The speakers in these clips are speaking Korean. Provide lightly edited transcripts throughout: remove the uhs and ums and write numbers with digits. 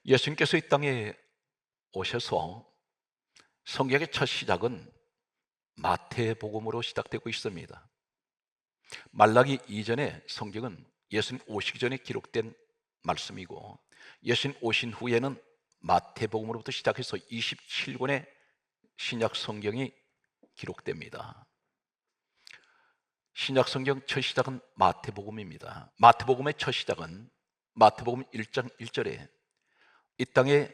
예수님께서 이 땅에 오셔서 성경의 첫 시작은 마태복음으로 시작되고 있습니다. 말라기 이전에 성경은 예수님 오시기 전에 기록된 말씀이고, 예수님 오신 후에는 마태복음으로부터 시작해서 27권의 신약 성경이 기록됩니다. 신약 성경 첫 시작은 마태복음입니다. 마태복음의 첫 시작은 마태복음 1장 1절에 이 땅에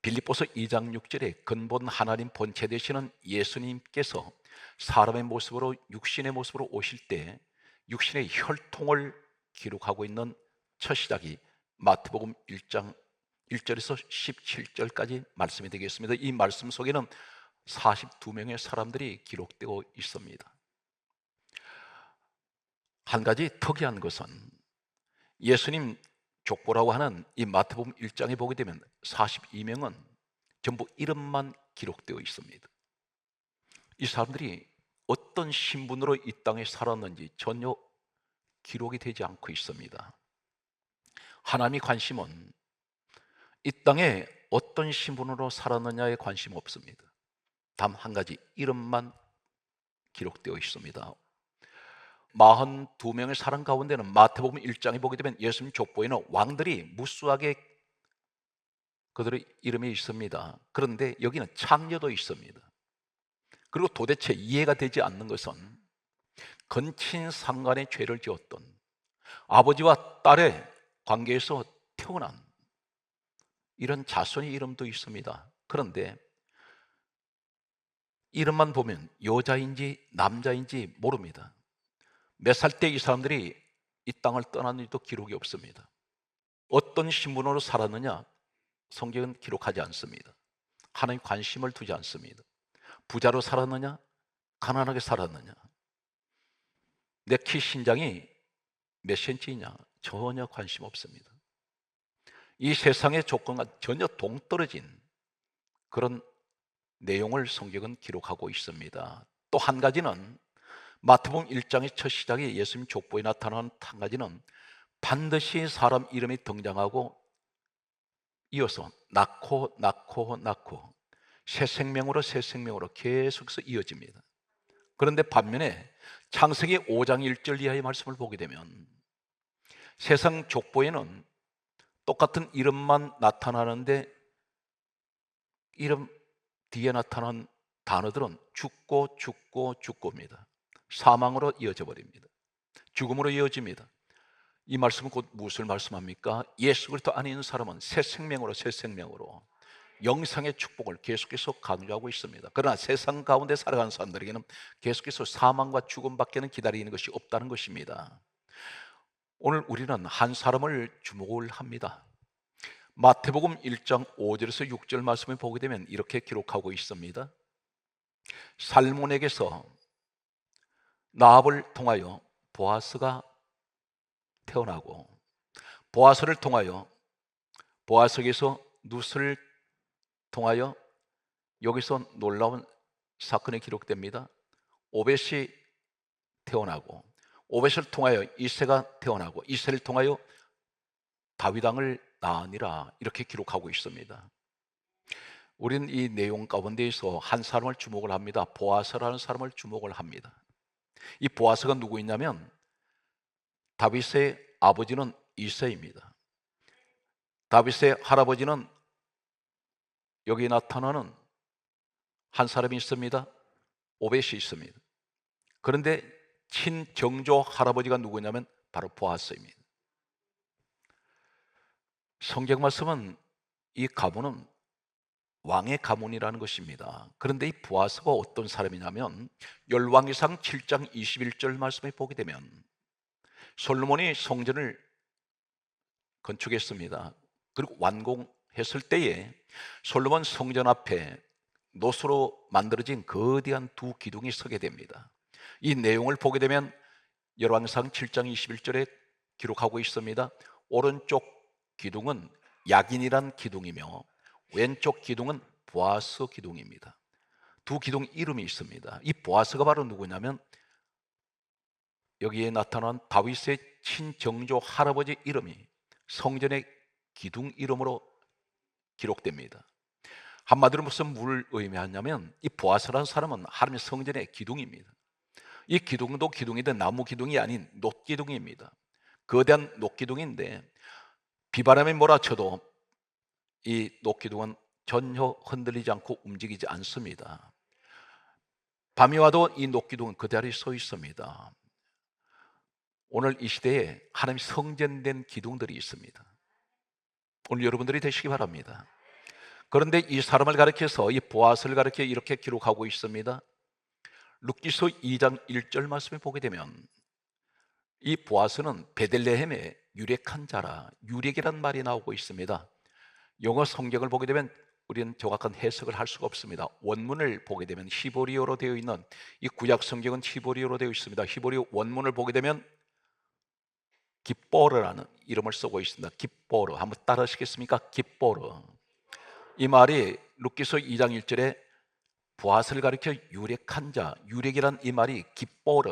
빌립보서 2장 6절에 근본 하나님 본체 되시는 예수님께서 사람의 모습으로 육신의 모습으로 오실 때 육신의 혈통을 기록하고 있는 첫 시작이 마태복음 1장 1절에서 17절까지 말씀이 되겠습니다. 이 말씀 속에는 42명의 사람들이 기록되고 있습니다. 한 가지 특이한 것은 예수님 족보라고 하는 이 마태복음 1장에 보게 되면 42명은 전부 이름만 기록되어 있습니다. 이 사람들이 어떤 신분으로 이 땅에 살았는지 전혀 기록이 되지 않고 있습니다. 하나님의 관심은 이 땅에 어떤 신분으로 살았느냐에 관심 없습니다. 단 한 가지, 이름만 기록되어 있습니다. 42명의 사람 가운데는 마태복음 1장에 보게 되면 예수님 족보에는 왕들이 무수하게 그들의 이름이 있습니다. 그런데 여기는 창녀도 있습니다. 그리고 도대체 이해가 되지 않는 것은 근친상간의 죄를 지었던 아버지와 딸의 관계에서 태어난 이런 자손의 이름도 있습니다. 그런데 이름만 보면 여자인지 남자인지 모릅니다. 몇 살 때 이 사람들이 이 땅을 떠났는지도 기록이 없습니다. 어떤 신분으로 살았느냐 성경은 기록하지 않습니다. 하나님 관심을 두지 않습니다. 부자로 살았느냐 가난하게 살았느냐, 내 키 신장이 몇 센치이냐 전혀 관심 없습니다. 이 세상의 조건과 전혀 동떨어진 그런 내용을 성경은 기록하고 있습니다. 또 한 가지는 마태복음 1장의 첫 시작에 예수님 족보에 나타나는 한 가지는 반드시 사람 이름이 등장하고 이어서 낳고 새 생명으로 새 생명으로 계속해서 이어집니다. 그런데 반면에 창세기 5장 1절 이하의 말씀을 보게 되면 세상 족보에는 똑같은 이름만 나타나는데 이름 뒤에 나타난 단어들은 죽고입니다. 사망으로 이어져 버립니다. 죽음으로 이어집니다. 이 말씀은 곧 무엇을 말씀합니까? 예수 그리스도 안에 있는 사람은 새 생명으로 영생의 축복을 계속해서 강조하고 있습니다. 그러나 세상 가운데 살아가는 사람들에게는 계속해서 사망과 죽음밖에는 기다리는 것이 없다는 것입니다. 오늘 우리는 한 사람을 주목을 합니다. 마태복음 1장 5절에서 6절 말씀을 보게 되면 이렇게 기록하고 있습니다. 살몬에게서 라합을 통하여 보아스가 태어나고, 보아스를 통하여 보아스에게서 룻을 통하여, 여기서 놀라운 사건이 기록됩니다. 오벳이 태어나고, 오벳을 통하여 이새가 태어나고, 이새를 통하여 다윗 왕을 낳으니라, 이렇게 기록하고 있습니다. 우리는 이 내용 가운데에서 한 사람을 주목을 합니다. 보아스라는 사람을 주목을 합니다. 이 보아스가 누구였냐면 다윗의 아버지는 이새입니다. 다윗의 할아버지는 여기 나타나는 한 사람이 있습니다. 오벳이 있습니다. 그런데 친정조 할아버지가 누구냐면 바로 보아스입니다. 성경 말씀은 이 가문은 왕의 가문이라는 것입니다. 그런데 이 보아스가 어떤 사람이냐면 열왕기상 7장 21절 말씀에 보게 되면 솔로몬이 성전을 건축했습니다. 그리고 완공했을 때에 솔로몬 성전 앞에 노수로 만들어진 거대한 두 기둥이 서게 됩니다. 이 내용을 보게 되면 열왕기상 7장 21절에 기록하고 있습니다. 오른쪽 기둥은 야긴이란 기둥이며 왼쪽 기둥은 보아스 기둥입니다. 두 기둥 이름이 있습니다. 이 보아스가 바로 누구냐면 여기에 나타난 다윗의 친정조 할아버지 이름이 성전의 기둥 이름으로 기록됩니다. 한마디로 무슨 뭘 의미하냐면 이 보아스라는 사람은 하나님의 성전의 기둥입니다. 이 기둥도 기둥이든 나무 기둥이 아닌 놋기둥입니다. 거대한 놋기둥인데 비바람이 몰아쳐도 이 놋기둥은 전혀 흔들리지 않고 움직이지 않습니다. 밤이 와도 이 놋기둥은 그 자리에 서 있습니다. 오늘 이 시대에 하나님 성전된 기둥들이 있습니다. 오늘 여러분들이 되시기 바랍니다. 그런데 이 사람을 가리켜서 이 보아스를 가리켜 이렇게 기록하고 있습니다. 룻기서 2장 1절 말씀을 보게 되면 이 보아스는 베들레헴의 유력한 자라, 유력이란 말이 나오고 있습니다. 영어 성경을 보게 되면 우리는 정확한 해석을 할 수가 없습니다. 원문을 보게 되면 히브리어로 되어 있는 이 구약 성경은 히브리어로 되어 있습니다. 히브리어 원문을 보게 되면 깁보르라는 이름을 쓰고 있습니다. 깁보르, 한번 따라하시겠습니까? 깁보르. 이 말이 룻기서 2장 1절에 보아스를 가리켜 유력한 자, 유력이란 이 말이 깁보르,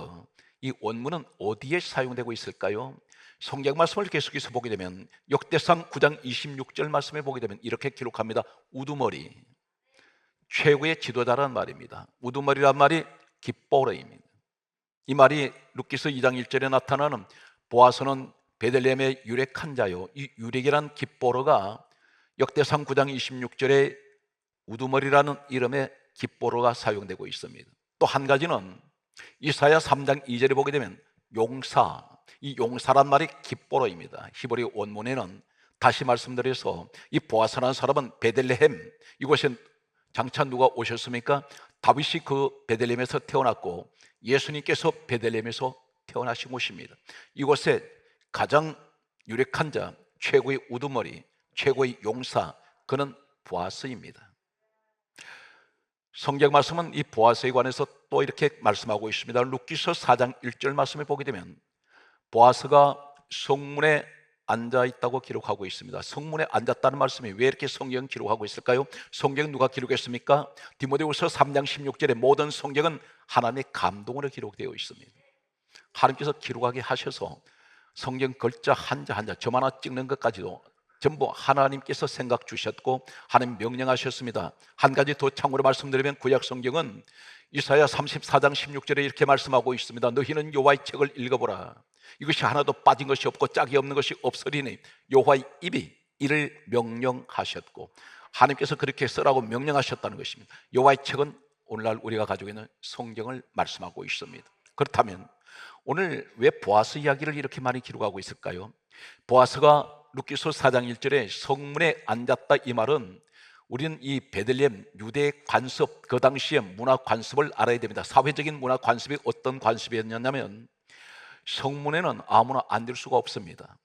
이 원문은 어디에 사용되고 있을까요? 성경 말씀을 계속해서 보게 되면 역대상 9장 26절 말씀에 보게 되면 이렇게 기록합니다. 우두머리, 최고의 지도자라는 말입니다. 우두머리란 말이 깁보르입니다. 이 말이 룻기서 2장 1절에 나타나는 보아스는 베들레헴의 유력한 자요, 이 유력이란 깁보르가 역대상 9장 26절에 우두머리라는 이름의 깁보르가 사용되고 있습니다. 또 한 가지는 이사야 3장 2절에 보게 되면 용사, 이 용사란 말이 깁보르입니다. 히브리 원문에는 다시 말씀드려서 이 보아스라는 사람은 베들레헴, 이곳에 장차 누가 오셨습니까? 다윗이 그 베들레헴에서 태어났고 예수님께서 베들레헴에서 태어나신 곳입니다. 이곳에 가장 유력한 자, 최고의 우두머리, 최고의 용사, 그는 보아스입니다. 성경 말씀은 이 보아스에 관해서 또 이렇게 말씀하고 있습니다. 룻기서 4장 1절 말씀을 보게 되면 보아스가 성문에 앉아 있다고 기록하고 있습니다. 성문에 앉았다는 말씀이 왜 이렇게 성경 기록하고 있을까요? 성경 누가 기록했습니까? 디모데후서 3장 16절에 모든 성경은 하나님의 감동으로 기록되어 있습니다. 하나님께서 기록하게 하셔서 성경 글자 한자 한자 점 하나 찍는 것까지도 전부 하나님께서 생각 주셨고 하나님 명령하셨습니다. 한 가지 더 참고로 말씀드리면 구약 성경은 이사야 34장 16절에 이렇게 말씀하고 있습니다. 너희는 여호와의 책을 읽어보라. 이것이 하나도 빠진 것이 없고 짝이 없는 것이 없으리니 여호와의 입이 이를 명령하셨고, 하나님께서 그렇게 쓰라고 명령하셨다는 것입니다. 여호와의 책은 오늘날 우리가 가지고 있는 성경을 말씀하고 있습니다. 그렇다면 오늘 왜 보아스 이야기를 이렇게 많이 기록하고 있을까요? 보아스가 룻기서 4장 1절에 성문에 앉았다, 이 말은 우리는 이 베들레헴 유대의 관습, 그 당시의 문화 관습을 알아야 됩니다. 사회적인 문화 관습이 어떤 관습이었냐면 성문에는 아무나 앉을 수가 없습니다.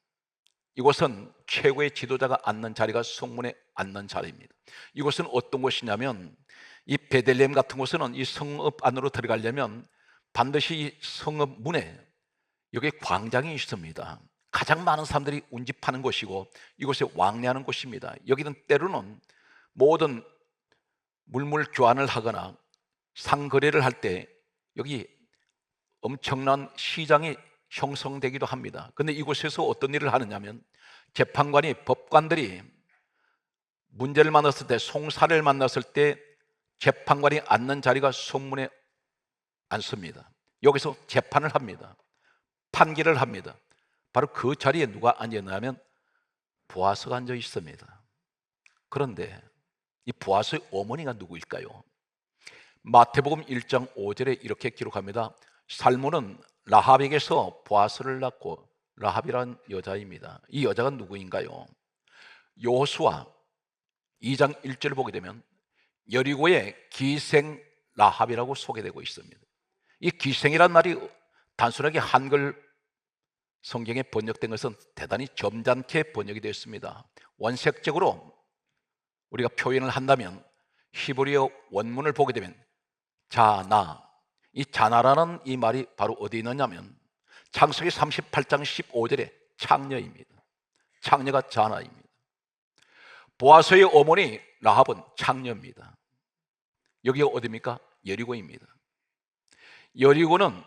이곳은 최고의 지도자가 앉는 자리가 성문에 앉는 자리입니다. 이곳은 어떤 곳이냐면 이 베들레헴 같은 곳에는 이 성읍 안으로 들어가려면 반드시 이 성읍 문에 여기 광장이 있습니다. 가장 많은 사람들이 운집하는 곳이고 이곳에 왕래하는 곳입니다. 여기는 때로는 모든 물물 교환을 하거나 상거래를 할 때 여기 엄청난 시장이 형성되기도 합니다. 그런데 이곳에서 어떤 일을 하느냐면 재판관이, 법관들이 문제를 만났을 때, 송사를 만났을 때 재판관이 앉는 자리가 성문에 앉습니다. 여기서 재판을 합니다. 판결을 합니다. 바로 그 자리에 누가 앉았냐면 보아스가 앉아 있습니다. 그런데 이 보아스의 어머니가 누구일까요? 마태복음 1장 5절에 이렇게 기록합니다. 살몬은 라합에게서 보아스를 낳고, 라합이란 여자입니다. 이 여자가 누구인가요? 여호수아 2장 1절을 보게 되면 여리고의 기생 라합이라고 소개되고 있습니다. 이 기생이란 말이 단순하게 한글 성경에 번역된 것은 대단히 점잖게 번역이 되었습니다. 원색적으로 우리가 표현을 한다면 히브리어 원문을 보게 되면 자나, 이 자나라는 이 말이 바로 어디 있느냐면 창세기 38장 15절에 창녀입니다. 창녀가 자나입니다. 보아스의 어머니 라합은 창녀입니다. 여기가 어디입니까? 여리고입니다. 여리고는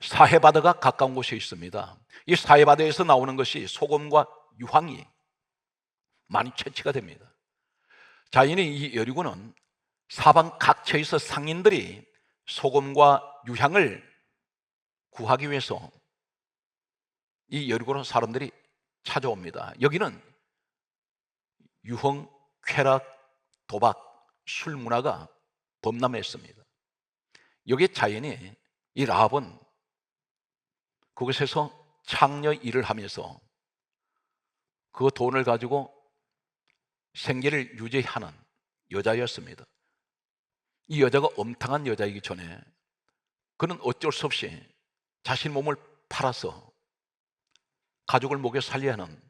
사해바다가 가까운 곳에 있습니다. 이 사해바다에서 나오는 것이 소금과 유황이 많이 채취가 됩니다. 자연히 이 여리고는 사방 각처에서 상인들이 소금과 유향을 구하기 위해서 이 여리고로 사람들이 찾아옵니다. 여기는 유흥, 쾌락, 도박, 술 문화가 범람했습니다. 여기에 자연히 이 라합은 그곳에서 창녀 일을 하면서 그 돈을 가지고 생계를 유지하는 여자였습니다. 이 여자가 엄탕한 여자이기 전에 그는 어쩔 수 없이 자신 몸을 팔아서 가족을 먹여 살려야 하는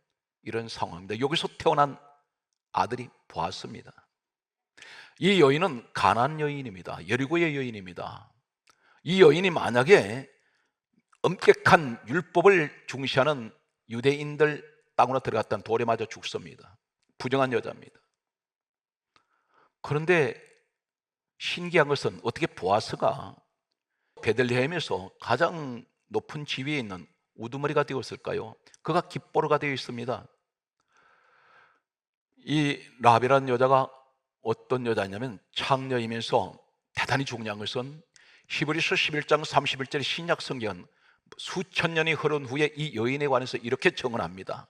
이런 상황입니다. 여기서 태어난 아들이 보았습니다. 이 여인은 가나안 여인입니다. 여리고의 여인입니다. 이 여인이 만약에 엄격한 율법을 중시하는 유대인들 땅으로 들어갔다면 돌에 맞아 죽습니다. 부정한 여자입니다. 그런데 신기한 것은 어떻게 보아스가 베들레헴에서 가장 높은 지위에 있는 우두머리가 되었을까요? 그가 깃보로가 되어 있습니다. 이 라합이라는 여자가 어떤 여자냐면 창녀이면서 대단히 중요한 것은 히브리서 11장 31절 신약 성경 수천 년이 흐른 후에 이 여인에 관해서 이렇게 정언합니다.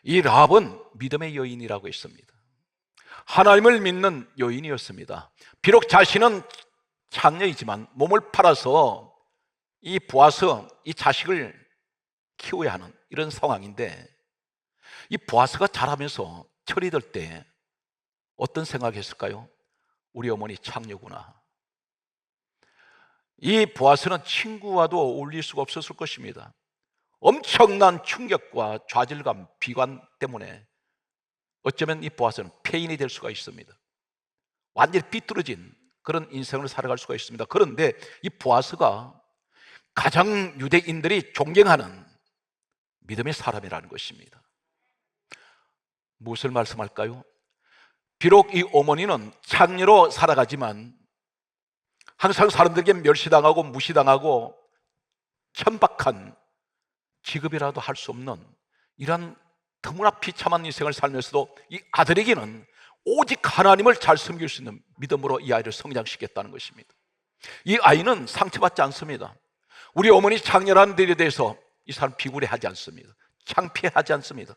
이 라합은 믿음의 여인이라고 했습니다. 하나님을 믿는 여인이었습니다. 비록 자신은 창녀이지만 몸을 팔아서 이 보아스, 이 자식을 키워야 하는 이런 상황인데 이 보아스가 자라면서 철이 들 때 어떤 생각이 했을까요? 우리 어머니 창녀구나. 이 보아스는 친구와도 어울릴 수가 없었을 것입니다. 엄청난 충격과 좌절감, 비관 때문에 어쩌면 이 보아스는 폐인이 될 수가 있습니다. 완전히 삐뚤어진 그런 인생을 살아갈 수가 있습니다. 그런데 이 보아스가 가장 유대인들이 존경하는 믿음의 사람이라는 것입니다. 무엇을 말씀할까요? 비록 이 어머니는 창녀로 살아가지만 항상 사람들에게 멸시당하고 무시당하고 천박한 직업이라도 할 수 없는 이러한 너무나 비참한 인생을 살면서도 이 아들에게는 오직 하나님을 잘 섬길 수 있는 믿음으로 이 아이를 성장시켰다는 것입니다. 이 아이는 상처받지 않습니다. 우리 어머니 창녀라는 일에 대해서 이 사람 비굴해하지 않습니다. 창피하지 않습니다.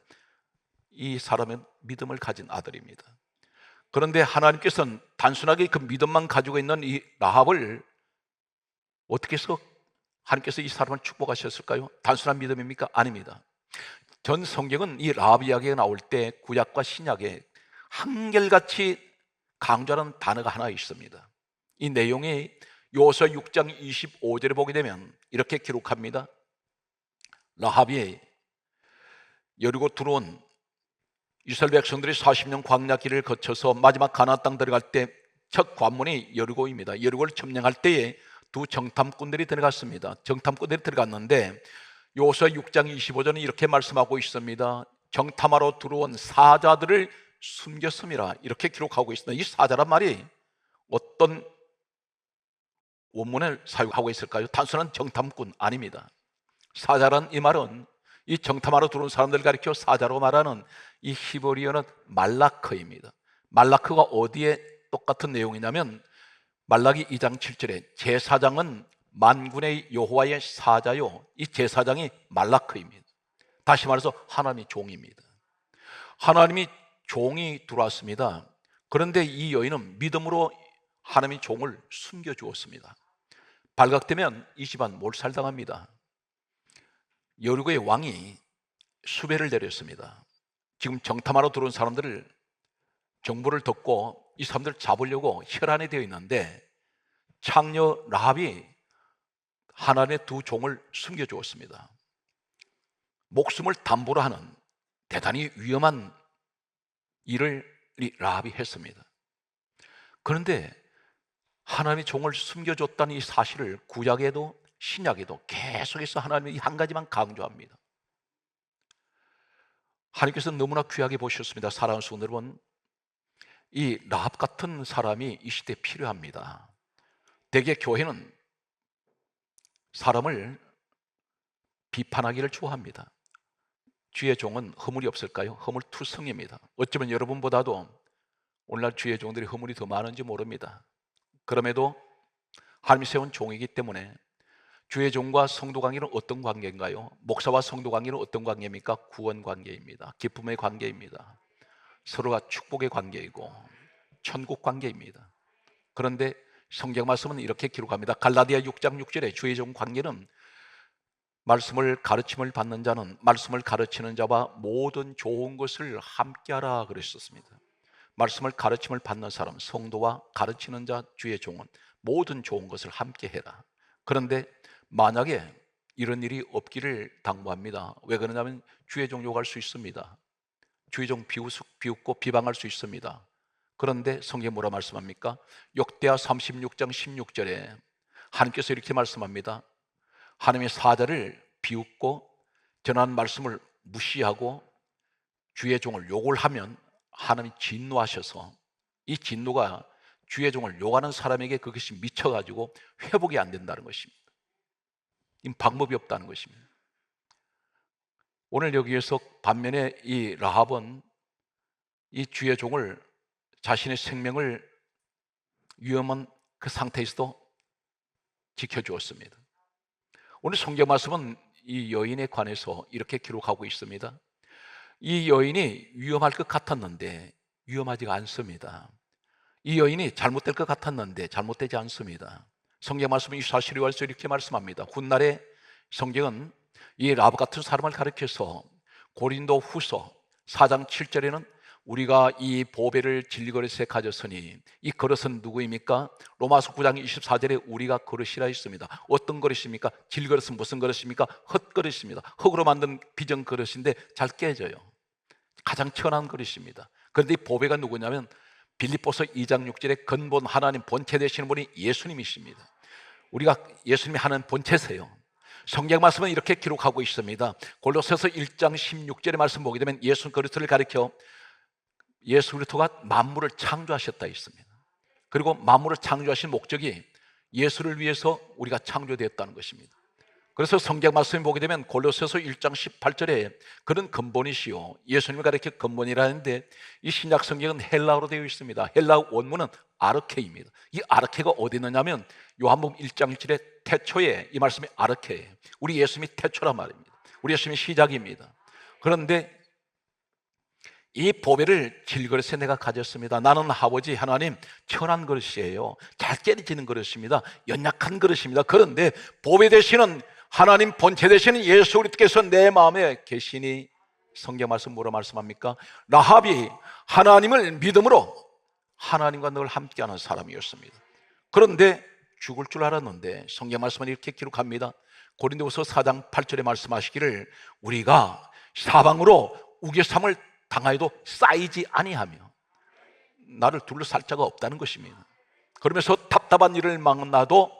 이 사람은 믿음을 가진 아들입니다. 그런데 하나님께서는 단순하게 그 믿음만 가지고 있는 이 라합을 어떻게 해서 하나님께서 이 사람을 축복하셨을까요? 단순한 믿음입니까? 아닙니다. 전 성경은 이 라합 이야기가 나올 때 구약과 신약에 한결같이 강조하는 단어가 하나 있습니다. 이 내용이 여호수아 6장 25절에 보게 되면 이렇게 기록합니다. 라합이 여리고 들어온 이스라엘 백성들이 40년 광야 길을 거쳐서 마지막 가나안 땅 들어갈 때 첫 관문이 여리고입니다. 여리고를 점령할 때에 두 정탐꾼들이 들어갔습니다. 정탐꾼들이 들어갔는데 여호수아 6장 25절은 이렇게 말씀하고 있습니다. 정탐하러 들어온 사자들을 숨겼음이라 이렇게 기록하고 있습니다. 이 사자란 말이 어떤 원문을 사용하고 있을까요? 단순한 정탐꾼 아닙니다. 사자란 이 말은 이 정탐하러 들어온 사람들을 가리켜 사자로 말하는 이 히브리어는 말라크입니다. 말라크가 어디에 똑같은 내용이냐면 말라기 2장 7절에 제사장은 만군의 여호와의 사자요, 이 제사장이 말라크입니다. 다시 말해서 하나님의 종입니다. 하나님이 종이 들어왔습니다. 그런데 이 여인은 믿음으로 하나님의 종을 숨겨주었습니다. 발각되면 이 집안 몰살당합니다. 여리고의 왕이 수배를 내렸습니다. 지금 정탐하러 들어온 사람들을 정보를 듣고 이 사람들을 잡으려고 혈안이 되어 있는데 창녀 라합이 하나님의 두 종을 숨겨주었습니다. 목숨을 담보로 하는 대단히 위험한 일을 이 라합이 했습니다. 그런데 하나님의 종을 숨겨줬다는 이 사실을 구약에도 신약에도 계속해서 하나님이 한 가지만 강조합니다. 하나님께서 너무나 귀하게 보셨습니다. 사랑하는 성도 여러분, 이 라합 같은 사람이 이 시대에 필요합니다. 대개 교회는 사람을 비판하기를 좋아합니다. 주의 종은 허물이 없을까요? 허물투성입니다. 어쩌면 여러분보다도 오늘날 주의 종들이 허물이 더 많은지 모릅니다. 그럼에도 하나님이 세운 종이기 때문에 주의 종과 성도 관계는 어떤 관계인가요? 목사와 성도 관계는 어떤 관계입니까? 구원 관계입니다. 기쁨의 관계입니다. 서로가 축복의 관계이고 천국 관계입니다. 그런데 성경 말씀은 이렇게 기록합니다. 갈라디아 6장 6절에 주의 종 관계는 말씀을 가르침을 받는 자는 말씀을 가르치는 자와 모든 좋은 것을 함께하라 그랬었습니다. 말씀을 가르침을 받는 사람, 성도와 가르치는 자, 주의 종은 모든 좋은 것을 함께해라. 그런데 만약에 이런 일이 없기를 당부합니다. 왜 그러냐면 주의 종 욕할 수 있습니다. 주의 종 비웃고 비방할 수 있습니다. 그런데 성경에 뭐라 말씀합니까? 역대하 36장 16절에 하나님께서 이렇게 말씀합니다. 하나님의 사자를 비웃고 전한 말씀을 무시하고 주의 종을 욕을 하면 하나님이 진노하셔서 이 진노가 주의 종을 욕하는 사람에게 그것이 미쳐가지고 회복이 안 된다는 것입니다. 이 방법이 없다는 것입니다. 오늘 여기에서 반면에 이 라합은 이 주의 종을 자신의 생명을 위험한 그 상태에서도 지켜주었습니다. 오늘 성경 말씀은 이 여인에 관해서 이렇게 기록하고 있습니다. 이 여인이 위험할 것 같았는데 위험하지가 않습니다. 이 여인이 잘못될 것 같았는데 잘못되지 않습니다. 성경 말씀은 이 사실에 관해서 이렇게 말씀합니다. 훗날에 성경은 이 라합 같은 사람을 가리켜서 고린도 후서 4장 7절에는 우리가 이 보배를 진리그릇에 가졌으니 이 그릇은 누구입니까? 로마서 9장 24절에 우리가 그릇이라 있습니다. 어떤 그릇입니까? 질그릇은 무슨 그릇입니까? 헛그릇입니다. 흙으로 만든 비전 그릇인데 잘 깨져요. 가장 천한 그릇입니다. 그런데 이 보배가 누구냐면 빌립보서 2장 6절에 근본 하나님 본체 되시는 분이 예수님이십니다. 우리가 예수님이 하는 본체세요. 성경 말씀은 이렇게 기록하고 있습니다. 골로새서 1장 16절의 말씀 보게 되면 예수 그리스도를 가리켜 예수 그리스도가 만물을 창조하셨다 있습니다. 그리고 만물을 창조하신 목적이 예수를 위해서 우리가 창조되었다는 것입니다. 그래서 성경 말씀을 보게 되면 골로새서 1장 18절에 그는 근본이시요 예수님을 가리켜 근본이라 하는데 이 신약 성경은 헬라어로 되어 있습니다. 헬라어 원문은 아르케입니다. 이 아르케가 어디 있느냐면 요한복음 1장 1절에 태초에 이 말씀이 아르케예요. 우리 예수님이 태초란 말입니다. 우리 예수님이 시작입니다. 그런데 이 보배를 질그릇에 내가 가졌습니다. 나는 아버지 하나님 천한 그릇이에요. 잘 깨지는 그릇입니다. 연약한 그릇입니다. 그런데 보배 되시는 하나님 본체 되시는 예수 그리스도께서 내 마음에 계시니 성경 말씀 뭐라 말씀합니까? 라합이 하나님을 믿음으로 하나님과 늘 함께하는 사람이었습니다. 그런데 죽을 줄 알았는데 성경 말씀은 이렇게 기록합니다. 고린도후서 4장 8절에 말씀하시기를 우리가 사방으로 우겨삼을 당하여도 쌓이지 아니하며 나를 둘러쌀 자가 없다는 것입니다. 그러면서 답답한 일을 만나도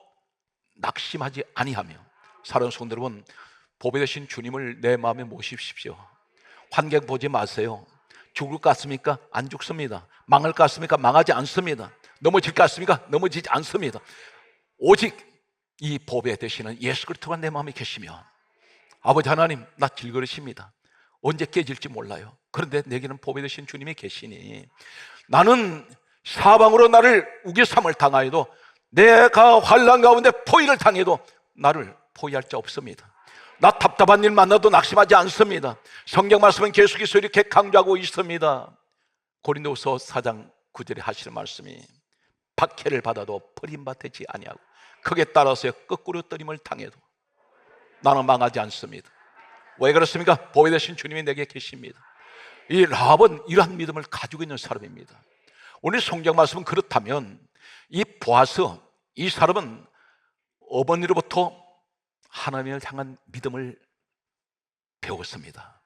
낙심하지 아니하며 사랑하는 성도 여러분, 보배 되신 주님을 내 마음에 모십시오. 환경 보지 마세요. 죽을 것 같습니까? 안 죽습니다. 망할 것 같습니까? 망하지 않습니다. 넘어질 것 같습니까? 넘어지지 않습니다. 오직 이 보배 되시는 예수 그리스도가 내 마음에 계시면 아버지 하나님 나 질그릇입니다. 언제 깨질지 몰라요. 그런데 내게는 보배 되신 주님이 계시니 나는 사방으로 나를 우겨삼을 당하여도 내가 환난 가운데 포위를 당해도 나를 포위할 자 없습니다. 나 답답한 일 만나도 낙심하지 않습니다. 성경 말씀은 계속해서 이렇게 강조하고 있습니다. 고린도후서 4장 9절에 하시는 말씀이 박해를 받아도 버림받지 아니하고 거기에 따라서 거꾸로 떠림을 당해도 나는 망하지 않습니다. 왜 그렇습니까? 보배 되신 주님이 내게 계십니다. 이 라합은 이러한 믿음을 가지고 있는 사람입니다. 오늘 성경 말씀은 그렇다면 이 보아스, 이 사람은 어머니로부터 하나님을 향한 믿음을 배웠습니다.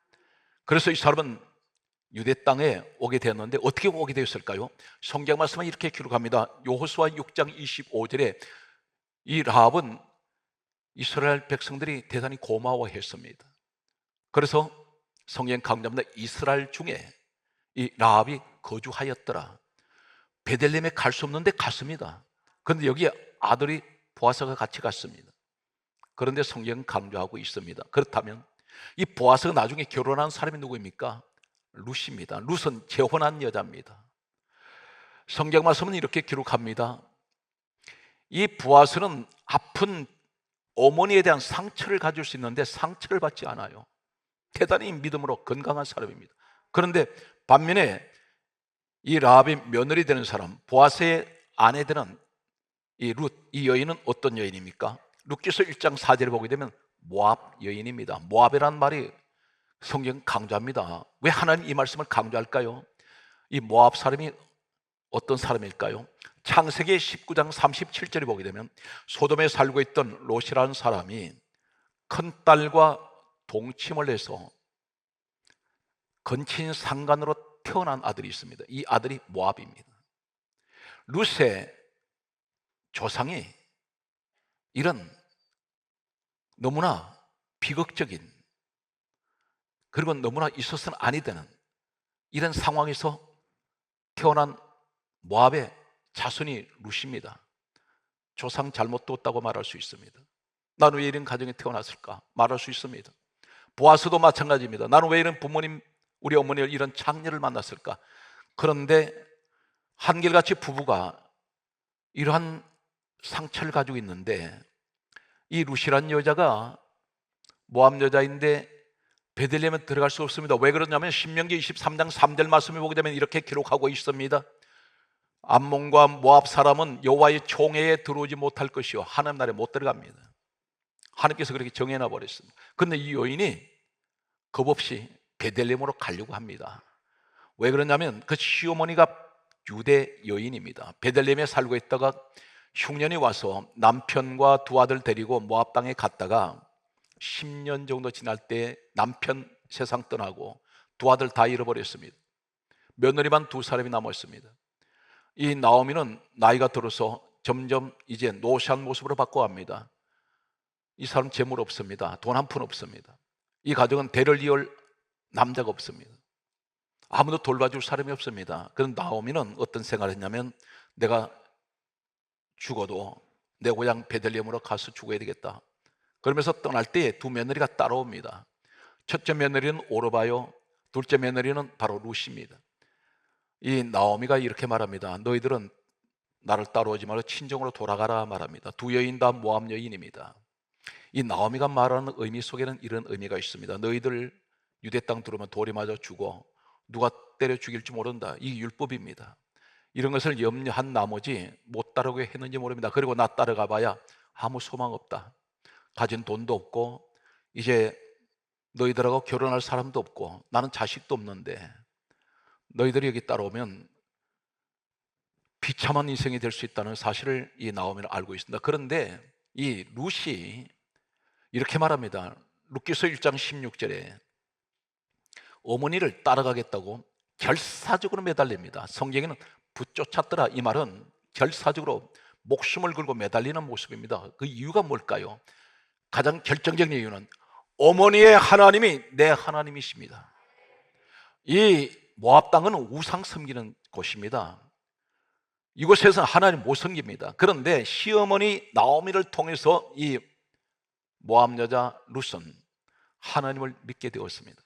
그래서 이 사람은 유대 땅에 오게 되었는데 어떻게 오게 되었을까요? 성경 말씀은 이렇게 기록합니다. 여호수아 6장 25절에 이 라합은 이스라엘 백성들이 대단히 고마워했습니다. 그래서 성경 강조합니다. 이스라엘 중에 이 라합이 거주하였더라. 베들레헴에 갈 수 없는데 갔습니다. 그런데 여기 아들이 보아스가 같이 갔습니다. 그런데 성경은 강조하고 있습니다. 그렇다면 이 보아스가 나중에 결혼한 사람이 누구입니까? 룻입니다. 룻은 재혼한 여자입니다. 성경 말씀은 이렇게 기록합니다. 이 보아스는 아픈 어머니에 대한 상처를 가질 수 있는데 상처를 받지 않아요. 대단히 믿음으로 건강한 사람입니다. 그런데 반면에 이 라합의 며느리 되는 사람, 보아스의 아내 되는 이 룻, 이 여인은 어떤 여인입니까? 룻기서 1장 4절을 보게 되면 모압 여인입니다. 모압이라는 말이 성경 강조합니다. 왜 하나님 이 말씀을 강조할까요? 이 모압 사람이 어떤 사람일까요? 창세기 19장 37절에 보게 되면 소돔에 살고 있던 롯이라는 사람이 큰딸과 동침을 해서 건친 상간으로 태어난 아들이 있습니다. 이 아들이 모압입니다. 룻의 조상이 이런 너무나 비극적인, 그리고 너무나 있어서는 아니 되는 이런 상황에서 태어난 모압의 자손이 룻입니다. 조상 잘못 뒀다고 말할 수 있습니다. 나는 왜 이런 가정에 태어났을까 말할 수 있습니다. 보아스도 마찬가지입니다. 나는 왜 이런 부모님, 우리 어머니를 이런 장녀를 만났을까. 그런데 한결같이 부부가 이러한 상처를 가지고 있는데, 이 룻이란 여자가 모압 여자인데 베들레헴에 들어갈 수 없습니다. 왜 그러냐면 신명기 23장 3절 말씀을 보게 되면 이렇게 기록하고 있습니다. 암몬과 모압 사람은 여호와의 총회에 들어오지 못할 것이요 하나님 나라에 못 들어갑니다. 하나님께서 그렇게 정해놔 버렸습니다. 그런데 이 여인이 겁없이 베들레헴으로 가려고 합니다. 왜 그러냐면 그 시어머니가 유대 여인입니다. 베들레헴에 살고 있다가 흉년이 와서 남편과 두 아들 데리고 모압 땅에 갔다가 10년 정도 지날 때 남편 세상 떠나고 두 아들 다 잃어버렸습니다. 며느리만 두 사람이 남았습니다. 이 나오미는 나이가 들어서 점점 이제 노쇠한 모습으로 바꿔갑니다. 이 사람 재물 없습니다. 돈 한 푼 없습니다. 이 가정은 대를 이을 남자가 없습니다. 아무도 돌봐줄 사람이 없습니다. 그런 나오미는 어떤 생각을 했냐면 내가 죽어도 내 고향 베들레헴으로 가서 죽어야 되겠다. 그러면서 떠날 때 두 며느리가 따라옵니다. 첫째 며느리는 오르바요, 둘째 며느리는 바로 룻입니다. 이 나오미가 이렇게 말합니다. 너희들은 나를 따라오지 말고 친정으로 돌아가라 말합니다. 두 여인 다 모압 여인입니다. 이 나오미가 말하는 의미 속에는 이런 의미가 있습니다. 너희들 유대 땅 들어오면 돌에 맞아 죽어. 누가 때려 죽일지 모른다. 이 율법입니다. 이런 것을 염려한 나머지 못 따르게 했는지 모릅니다. 그리고 나 따라가 봐야 아무 소망 없다. 가진 돈도 없고 이제 너희들하고 결혼할 사람도 없고 나는 자식도 없는데 너희들이 여기 따라오면 비참한 인생이 될 수 있다는 사실을 이 나오미는 알고 있습니다. 그런데 이 룻이 이렇게 말합니다. 룻기서 1장 16절에 어머니를 따라가겠다고 결사적으로 매달립니다. 성경에는 붙쫓았더라, 이 말은 결사적으로 목숨을 걸고 매달리는 모습입니다. 그 이유가 뭘까요? 가장 결정적인 이유는 어머니의 하나님이 내 하나님이십니다. 이 모압 땅은 우상 섬기는 곳입니다. 이곳에서는 하나님 못 섬깁니다. 그런데 시어머니 나오미를 통해서 이 모압 여자 룻은 하나님을 믿게 되었습니다.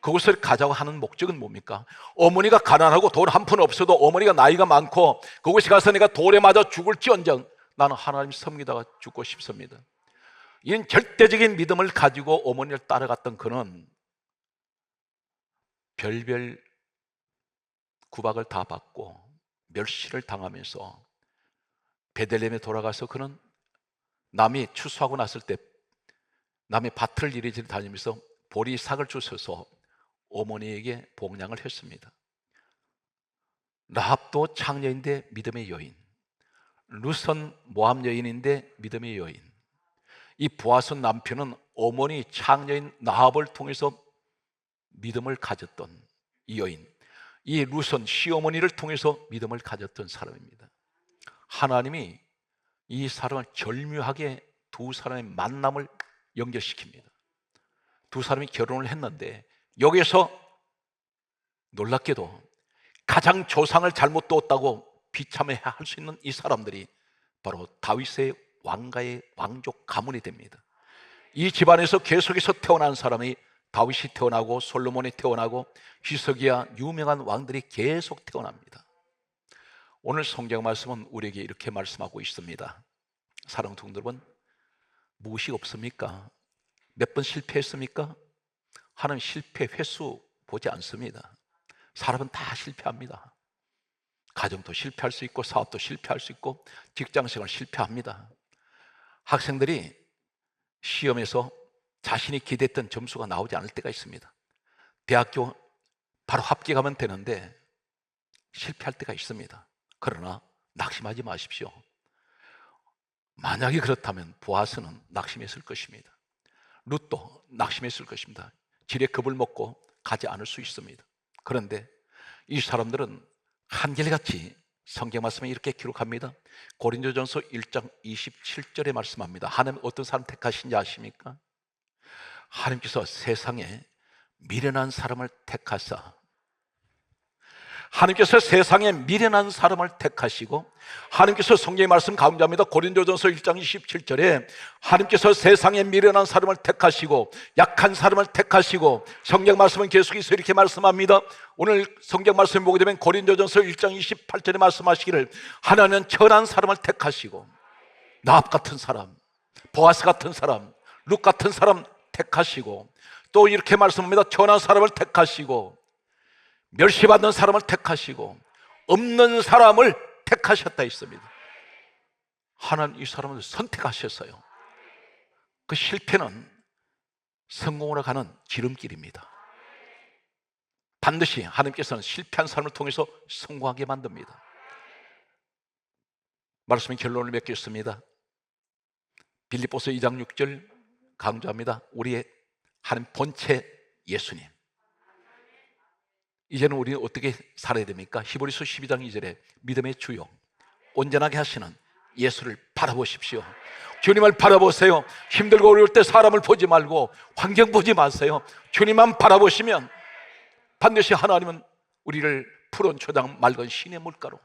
그곳을 가자고 하는 목적은 뭡니까? 어머니가 가난하고 돈 한 푼 없어도 어머니가 나이가 많고 그곳에 가서 내가 돌에 맞아 죽을지언정 나는 하나님 섬기다가 죽고 싶습니다. 이런 절대적인 믿음을 가지고 어머니를 따라갔던 그는 별별 구박을 다 받고 멸시를 당하면서 베들레헴에 돌아가서 그는 남이 추수하고 났을 때 남의 밭을 이리저리 다니면서 보리삭을 주셔서 어머니에게 봉양을 했습니다. 라합도 창녀인데 믿음의 여인, 룻은 모압 여인인데 믿음의 여인, 이 보아스 남편은 어머니 창녀인 라합을 통해서 믿음을 가졌던 이 여인, 이 룻은 시어머니를 통해서 믿음을 가졌던 사람입니다. 하나님이 이 사람을 절묘하게 두 사람의 만남을 연결시킵니다. 두 사람이 결혼을 했는데 여기에서 놀랍게도 가장 조상을 잘못 두었다고 비참해 할 수 있는 이 사람들이 바로 다윗의 왕가의 왕족 가문이 됩니다. 이 집안에서 계속해서 태어난 사람이 다윗이 태어나고 솔로몬이 태어나고 히스기야 유명한 왕들이 계속 태어납니다. 오늘 성경 말씀은 우리에게 이렇게 말씀하고 있습니다. 사랑하는 성도 여러분, 무엇이 없습니까? 몇 번 실패했습니까? 하나님 실패 횟수 보지 않습니다. 사람은 다 실패합니다. 가정도 실패할 수 있고, 사업도 실패할 수 있고, 직장생활 실패합니다. 학생들이 시험에서 자신이 기대했던 점수가 나오지 않을 때가 있습니다. 대학교 바로 합격하면 되는데 실패할 때가 있습니다. 그러나 낙심하지 마십시오. 만약에 그렇다면 보아스는 낙심했을 것입니다. 룻도 낙심했을 것입니다. 지레 겁을 먹고 가지 않을 수 있습니다. 그런데 이 사람들은 한결같이 성경 말씀에 이렇게 기록합니다. 고린도전서 1장 27절에 말씀합니다. 하나님 어떤 사람 택하신지 아십니까? 하나님께서 세상에 미련한 사람을 택하사, 하나님께서 세상에 미련한 사람을 택하시고, 하나님께서 성경의 말씀 가운데합니다. 고린도전서 1장 27절에 하나님께서 세상에 미련한 사람을 택하시고 약한 사람을 택하시고, 성경 말씀은 계속해서 이렇게 말씀합니다. 오늘 성경 말씀을 보게 되면 고린도전서 1장 28절에 말씀하시기를 하나님은 천한 사람을 택하시고, 나합 같은 사람, 보아스 같은 사람, 룻 같은 사람 택하시고, 또 이렇게 말씀합니다. 천한 사람을 택하시고 멸시받는 사람을 택하시고 없는 사람을 택하셨다 했습니다. 하나님 이 사람을 선택하셨어요. 그 실패는 성공으로 가는 지름길입니다. 반드시 하나님께서는 실패한 사람을 통해서 성공하게 만듭니다. 말씀의 결론을 맺겠습니다. 빌립보서 2장 6절 강조합니다. 우리의 하나님 본체 예수님. 이제는 우리는 어떻게 살아야 됩니까? 히브리서 12장 2절에 믿음의 주요 온전하게 하시는 예수를 바라보십시오. 주님을 바라보세요. 힘들고 어려울 때 사람을 보지 말고 환경 보지 마세요. 주님만 바라보시면 반드시 하나님은 우리를 푸른 초장 맑은 신의 물가로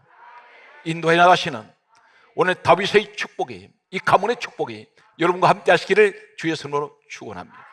인도해 나가시는 오늘 다윗의 축복이, 이 가문의 축복이 여러분과 함께 하시기를 주의 손으로 축원합니다.